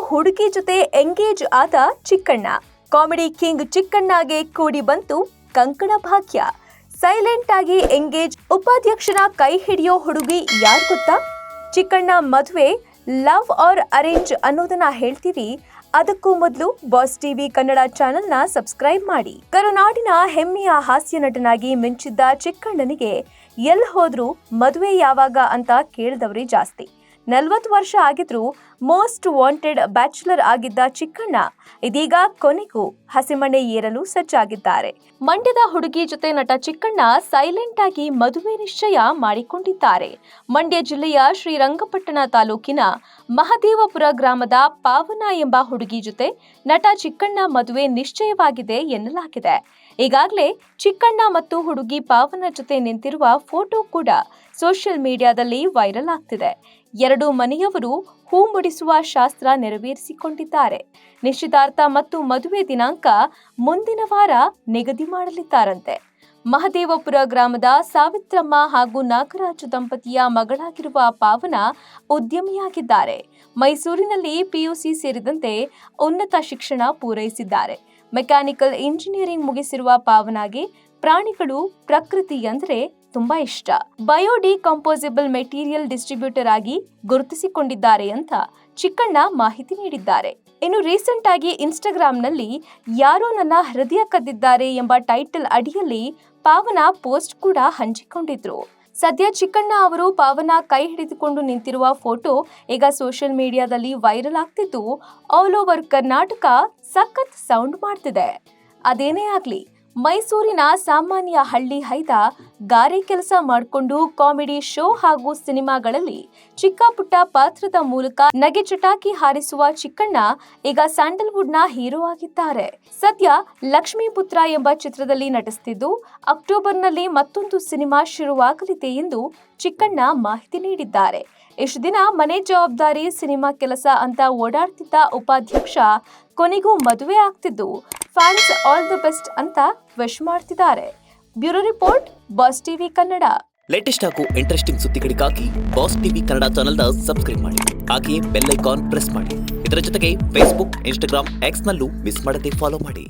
ಹುಡುಗಿ ಜೊತೆ ಎಂಗೇಜ್ ಆದ ಚಿಕ್ಕಣ್ಣ. ಕಾಮಿಡಿ ಕಿಂಗ್ ಚಿಕ್ಕಣ್ಣಗೆ ಕೂಡಿ ಬಂತು ಕಂಕಣ ಭಾಗ್ಯ. ಸೈಲೆಂಟ್ ಆಗಿ ಎಂಗೇಜ್. ಉಪಾಧ್ಯಕ್ಷನ ಕೈ ಹಿಡಿಯೋ ಹುಡುಗಿ ಯಾರು ಗೊತ್ತಾ? ಚಿಕ್ಕಣ್ಣ ಮದುವೆ ಲವ್ ಆರ್ ಅರೇಂಜ್ ಅನ್ನೋದನ್ನ ಹೇಳ್ತೀವಿ. ಅದಕ್ಕೂ ಮೊದಲು ಬಾಸ್ ಟಿವಿ ಕನ್ನಡ ಚಾನೆಲ್ನ ಸಬ್ಸ್ಕ್ರೈಬ್ ಮಾಡಿ. ಕರುನಾಡಿನ ಹೆಮ್ಮೆಯ ಹಾಸ್ಯ ನಟನಾಗಿ ಮಿಂಚಿದ್ದ ಚಿಕ್ಕಣ್ಣನಿಗೆ ಎಲ್ಲಿ ಹೋದ್ರು ಮದುವೆ ಯಾವಾಗ ಅಂತ ಕೇಳಿದವರೇ ಜಾಸ್ತಿ. 40 ವರ್ಷ ಆಗಿದ್ರೂ ಮೋಸ್ಟ್ ವಾಂಟೆಡ್ ಬ್ಯಾಚುಲರ್ ಆಗಿದ್ದ ಚಿಕ್ಕಣ್ಣ ಇದೀಗ ಕೊನೆಗೂ ಹಸಿಮಣೆ ಏರಲು ಸಜ್ಜಾಗಿದ್ದಾರೆ. ಮಂಡ್ಯದ ಹುಡುಗಿ ಜೊತೆ ನಟ ಚಿಕ್ಕಣ್ಣ ಸೈಲೆಂಟ್ ಆಗಿ ಮದುವೆ ನಿಶ್ಚಯ ಮಾಡಿಕೊಂಡಿದ್ದಾರೆ. ಮಂಡ್ಯ ಜಿಲ್ಲೆಯ ಶ್ರೀರಂಗಪಟ್ಟಣ ತಾಲೂಕಿನ ಮಹದೇವಪುರ ಗ್ರಾಮದ ಪಾವನ ಎಂಬ ಹುಡುಗಿ ಜೊತೆ ನಟ ಚಿಕ್ಕಣ್ಣ ಮದುವೆ ನಿಶ್ಚಯವಾಗಿದೆ ಎನ್ನಲಾಗಿದೆ. ಈಗಾಗಲೇ ಚಿಕ್ಕಣ್ಣ ಮತ್ತು ಹುಡುಗಿ ಪಾವನ ಜೊತೆ ನಿಂತಿರುವ ಫೋಟೋ ಕೂಡ ಸೋಷಿಯಲ್ ಮೀಡಿಯಾದಲ್ಲಿ ವೈರಲ್ ಆಗ್ತಿದೆ. ಎರಡು ಮನೆಯವರು ಹೂ ಮುಡಿಸುವ ಶಾಸ್ತ್ರ ನೆರವೇರಿಸಿಕೊಂಡಿದ್ದಾರೆ. ನಿಶ್ಚಿತಾರ್ಥ ಮತ್ತು ಮದುವೆ ದಿನಾಂಕ ಮುಂದಿನ ವಾರ ನಿಗದಿ ಮಾಡಲಿದ್ದಾರಂತೆ. ಮಹದೇವಪುರ ಗ್ರಾಮದ ಸಾವಿತ್ರಮ್ಮ ಹಾಗೂ ನಾಗರಾಜು ದಂಪತಿಯ ಮಗಳಾಗಿರುವ ಪಾವನ ಉದ್ಯಮಿಯಾಗಿದ್ದಾರೆ. ಮೈಸೂರಿನಲ್ಲಿ ಪಿಯುಸಿ ಸೇರಿದಂತೆ ಉನ್ನತ ಶಿಕ್ಷಣ ಪೂರೈಸಿದ್ದಾರೆ. ಮೆಕ್ಯಾನಿಕಲ್ ಇಂಜಿನಿಯರಿಂಗ್ ಮುಗಿಸಿರುವ ಪಾವನಾಗೆ ಪ್ರಾಣಿಗಳು, ಪ್ರಕೃತಿ ಅಂದ್ರೆ ತುಂಬಾ ಇಷ್ಟ. ಬಯೋಡಿಕಂಪೋಸಿಬಲ್ ಮೆಟೀರಿಯಲ್ ಡಿಸ್ಟ್ರಿಬ್ಯೂಟರ್ ಆಗಿ ಗುರುತಿಸಿಕೊಂಡಿದ್ದಾರೆ ಅಂತ ಚಿಕ್ಕಣ್ಣ ಮಾಹಿತಿ ನೀಡಿದ್ದಾರೆ. ಇನ್ನು ರೀಸೆಂಟ್ ಆಗಿ ಇನ್ಸ್ಟಾಗ್ರಾಂನಲ್ಲಿ ಯಾರೋ ನನ್ನ ಹೃದಯ ಕದ್ದಿದ್ದಾರೆ ಎಂಬ ಟೈಟಲ್ ಅಡಿಯಲ್ಲಿ ಪಾವನ ಪೋಸ್ಟ್ ಕೂಡ ಹಂಚಿಕೊಂಡಿದ್ರು. ಸದ್ಯ ಚಿಕ್ಕಣ್ಣ ಅವರು ಪಾವನ ಕೈ ಹಿಡಿದುಕೊಂಡು ನಿಂತಿರುವ ಫೋಟೋ ಈಗ ಸೋಷಿಯಲ್ ಮೀಡಿಯಾದಲ್ಲಿ ವೈರಲ್ ಆಗ್ತಿದ್ದು ಆಲ್ ಓವರ್ ಕರ್ನಾಟಕ ಸಖತ್ ಸೌಂಡ್ ಮಾಡ್ತಿದೆ. ಅದೇನೇ ಆಗ್ಲಿ, ಮೈಸೂರಿನ ಸಾಮಾನ್ಯ ಹಳ್ಳಿ ಹೈದ ಗಾರೆ ಕೆಲಸ ಮಾಡಿಕೊಂಡು ಕಾಮಿಡಿ ಶೋ ಹಾಗೂ ಸಿನಿಮಾಗಳಲ್ಲಿ ಚಿಕ್ಕ ಪುಟ್ಟ ಪಾತ್ರದ ಮೂಲಕ ನಗೆ ಚಟಾಕಿ ಹಾರಿಸುವ ಚಿಕ್ಕಣ್ಣ ಈಗ ಸ್ಯಾಂಡಲ್ವುಡ್ನ ಹೀರೋ ಆಗಿದ್ದಾರೆ. ಸದ್ಯ ಲಕ್ಷ್ಮೀಪುತ್ರ ಎಂಬ ಚಿತ್ರದಲ್ಲಿ ನಟಿಸುತ್ತಿದ್ದು ಅಕ್ಟೋಬರ್ನಲ್ಲಿ ಮತ್ತೊಂದು ಸಿನಿಮಾ ಶುರುವಾಗಲಿದೆ ಎಂದು ಚಿಕ್ಕಣ್ಣ ಮಾಹಿತಿ ನೀಡಿದ್ದಾರೆ. ಇಷ್ಟು ದಿನ ಮನೆ ಜವಾಬ್ದಾರಿ, ಸಿನಿಮಾ ಕೆಲಸ ಅಂತ ಓಡಾಡ್ತಿದ್ದ ಉಪಾಧ್ಯಕ್ಷ ಕೊನೆಗೂ ಮದುವೆ ಆಗ್ತಿದ್ದು ಫ್ಯಾನ್ಸ್ ಆಲ್ ದಿ ಬೆಸ್ಟ್ ಅಂತ ವಿಶ್ ಮಾಡ್ತಿದ್ದಾರೆ. Bureau report, boss TV Kannada. Latest ಹಾಗೂ ಇಂಟ್ರೆಸ್ಟಿಂಗ್ ಸುದ್ದಿಗಳಿಗಾಗಿ ಬಾಸ್ ಟಿವಿ ಕನ್ನಡ ಚಾನೆಲ್ನ ಸಬ್ಸ್ಕ್ರೈಬ್ ಮಾಡಿ. ಹಾಗೆಯೇ ಬೆಲ್ ಐಕಾನ್ ಪ್ರೆಸ್ ಮಾಡಿ. ಇದರ ಜೊತೆಗೆ ಫೇಸ್ಬುಕ್, ಇನ್ಸ್ಟಾಗ್ರಾಮ್, ಎಕ್ಸ್ ನಲ್ಲೂ ಮಿಸ್ ಮಾಡದೆ ಫಾಲೋ ಮಾಡಿ.